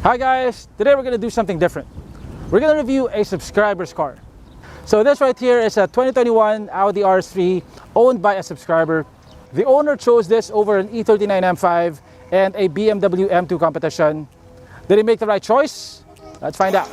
Hi guys, today we're going to do something different. We're going to review a subscriber's car. So this right here is a 2021 Audi RS3 owned by a subscriber. The owner chose this over an E39 M5 and a BMW M2 competition. Did he make the right choice? Let's find out.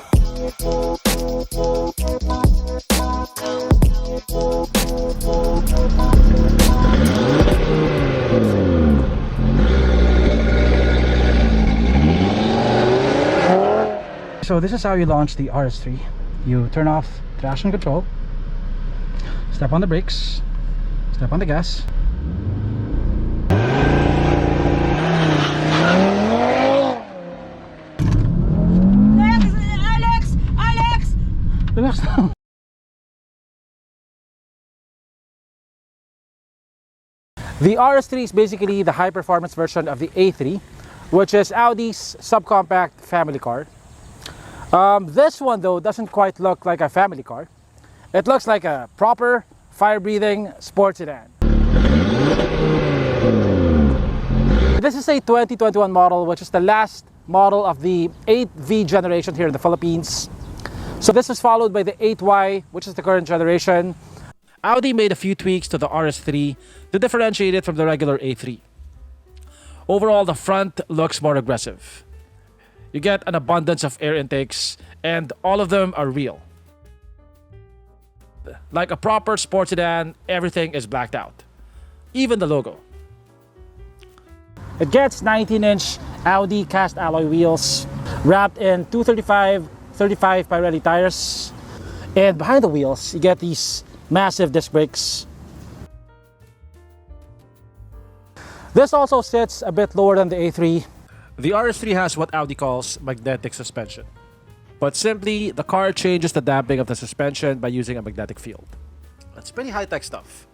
So this is how you launch the RS3. You turn off traction control, step on the brakes, step on the gas. Alex! Relax now. The RS3 is basically the high-performance version of the A3, which is Audi's subcompact family car. This one though doesn't quite look like a family car. It looks like a proper fire-breathing sports sedan. This is a 2021 model, which is the last model of the 8V generation here in the Philippines. So this is followed by the 8Y, which is the current generation. Audi made a few tweaks to the RS3 to differentiate it from the regular A3. Overall, the front looks more aggressive. You get an abundance of air intakes, and all of them are real. Like a proper sports sedan, everything is blacked out. Even the logo. It gets 19-inch Audi cast alloy wheels, wrapped in 235/35 Pirelli tires. And behind the wheels, you get these massive disc brakes. This also sits a bit lower than the A3. The RS3 has what Audi calls magnetic suspension. But simply, the car changes the damping of the suspension by using a magnetic field. That's pretty high-tech stuff.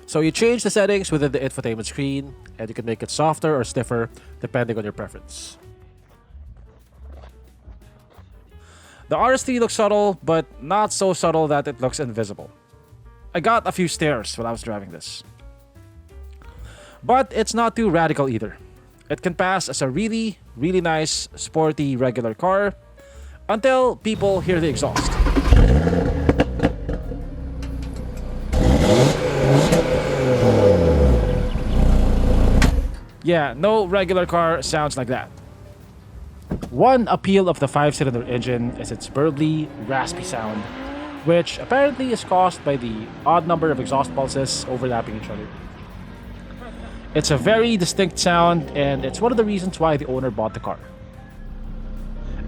So you change the settings within the infotainment screen, and you can make it softer or stiffer depending on your preference. The RS3 looks subtle, but not so subtle that it looks invisible. I got a few stares while I was driving this. But it's not too radical either. It can pass as a really nice, sporty, regular car until people hear the exhaust. Yeah, no regular car sounds like that. One appeal of the 5-cylinder engine is its burbly, raspy sound, which apparently is caused by the odd number of exhaust pulses overlapping each other. It's a very distinct sound, and it's one of the reasons why the owner bought the car.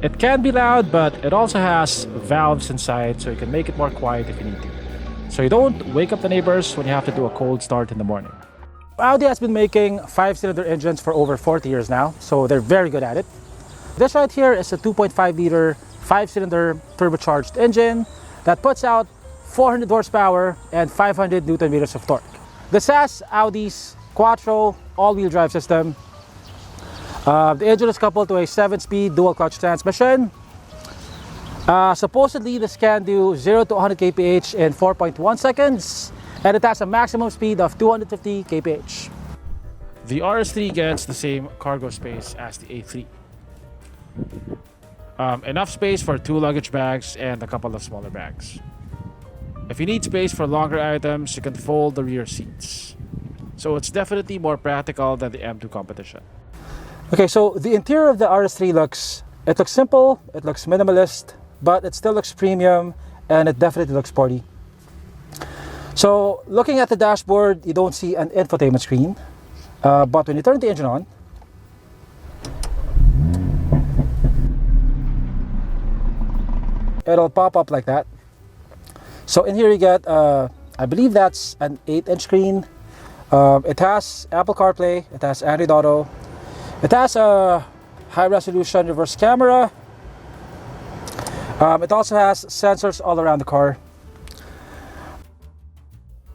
It can be loud, but it also has valves inside, so you can make it more quiet if you need to. So you don't wake up the neighbors when you have to do a cold start in the morning. Audi has been making 5-cylinder engines for over 40 years now, so they're very good at it. This right here is a 2.5-liter 5-cylinder turbocharged engine that puts out 400 horsepower and 500 Newton meters of torque. This has Audi's Quattro all-wheel drive system. The engine is coupled to a 7-speed dual-clutch transmission. Supposedly, this can do 0 to 100 kph in 4.1 seconds, and it has a maximum speed of 250 kph. The RS3 gets the same cargo space as the A3. Enough space for 2 luggage bags and a couple of smaller bags. If you need space for longer items, you can fold the rear seats. So it's definitely more practical than the M2 competition. Okay, so the interior of the RS3 looks simple, it looks minimalist, but it still looks premium, and it definitely looks sporty. So looking at the dashboard, you don't see an infotainment screen, but when you turn the engine on, it'll pop up like that. So in here you get, I believe that's an 8-inch screen. It has Apple CarPlay, it has Android Auto, it has a high-resolution reverse camera. It also has sensors all around the car.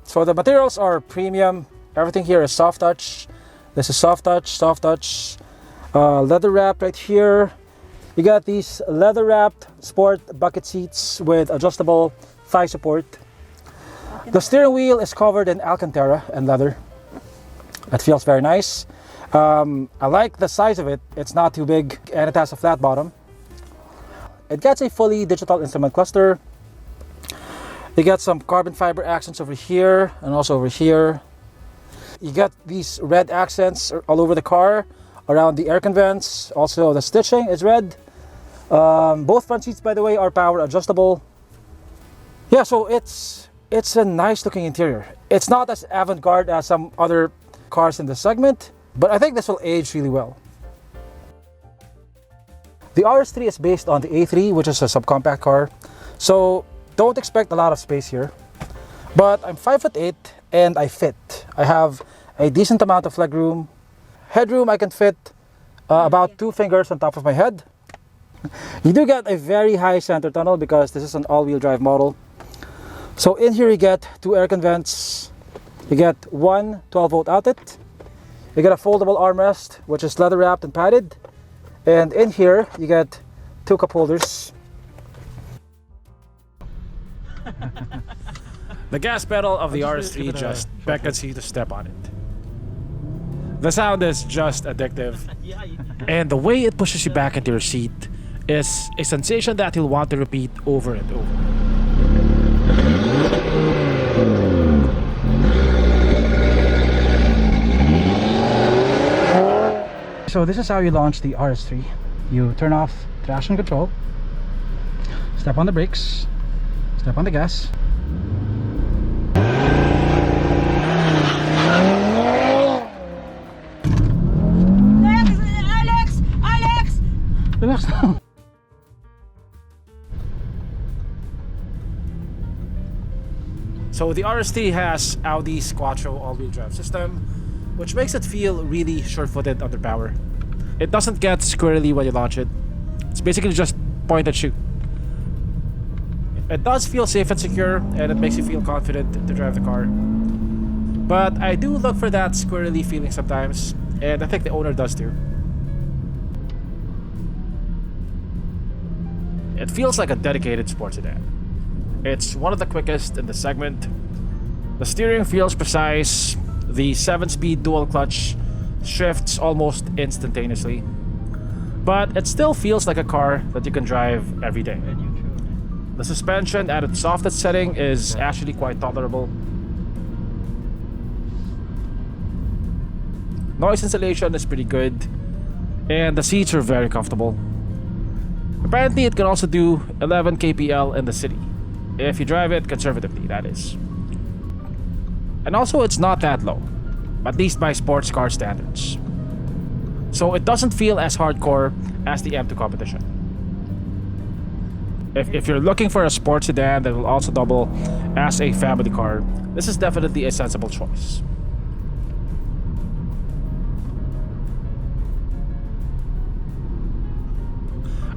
So the materials are premium. Everything here is soft touch. This is soft touch. Leather wrap right here. You got these leather wrapped sport bucket seats with adjustable thigh support. The steering wheel is covered in Alcantara and leather. It feels very nice. I like the size of it. It's not too big and it has a flat bottom. It gets a fully digital instrument cluster. You get some carbon fiber accents over here and also over here. You get these red accents all over the car, around the air vents. Also the stitching is red. Both front seats, by the way, are power adjustable. Yeah, so it's a nice looking interior. It's not as avant-garde as some other cars in the segment, but I think this will age really well. The RS3 is based on the A3, which is a subcompact car, so don't expect a lot of space here. But I'm 5'8" and I fit. I have a decent amount of legroom. Headroom, I can fit about 2 fingers on top of my head. You do get a very high center tunnel because this is an all-wheel drive model. So in here you get 2 air vents, you get one 12-volt outlet, you get a foldable armrest which is leather wrapped and padded, and in here you get 2 cup holders. The gas pedal of the RS3 just beckons you to step on it. The sound is just addictive, and the way it pushes you back into your seat is a sensation that you'll want to repeat over and over. So this is how you launch the RS3. You turn off traction control, step on the brakes, step on the gas. Alex! Relax now. So the RS3 has Audi's Quattro all-wheel drive system, which makes it feel really sure-footed under power. It doesn't get squirrely when you launch it. It's basically just point and shoot. It does feel safe and secure, and it makes you feel confident to drive the car. But I do look for that squirrely feeling sometimes, and I think the owner does too. It feels like a dedicated sports sedan. It's one of the quickest in the segment. The steering feels precise. The 7-speed dual clutch shifts almost instantaneously. But it still feels like a car that you can drive every day. The suspension at its softest setting is actually quite tolerable. Noise insulation is pretty good, and the seats are very comfortable. Apparently it can also do 11 kpl in the city, if you drive it conservatively, that is. And also it's not that low, at least by sports car standards. So it doesn't feel as hardcore as the M2 competition. If you're looking for a sports sedan that will also double as a family car, this is definitely a sensible choice.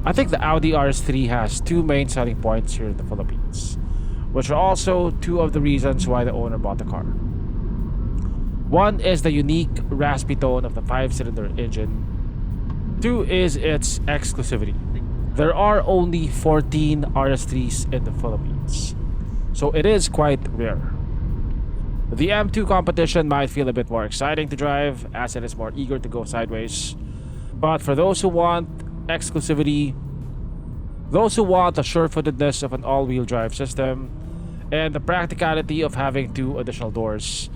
I think the Audi RS3 has 2 main selling points here in the Philippines, which are also 2 of the reasons why the owner bought the car. One is the unique raspy tone of the 5-cylinder engine. 2 is its exclusivity. There are only 14 RS3s in the Philippines, so it is quite rare. The M2 competition might feel a bit more exciting to drive as it is more eager to go sideways, but for those who want exclusivity, those who want the sure-footedness of an all-wheel drive system, and the practicality of having 2 additional doors,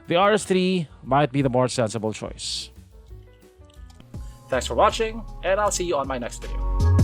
the RS3 might be the more sensible choice. Thanks for watching, and I'll see you on my next video.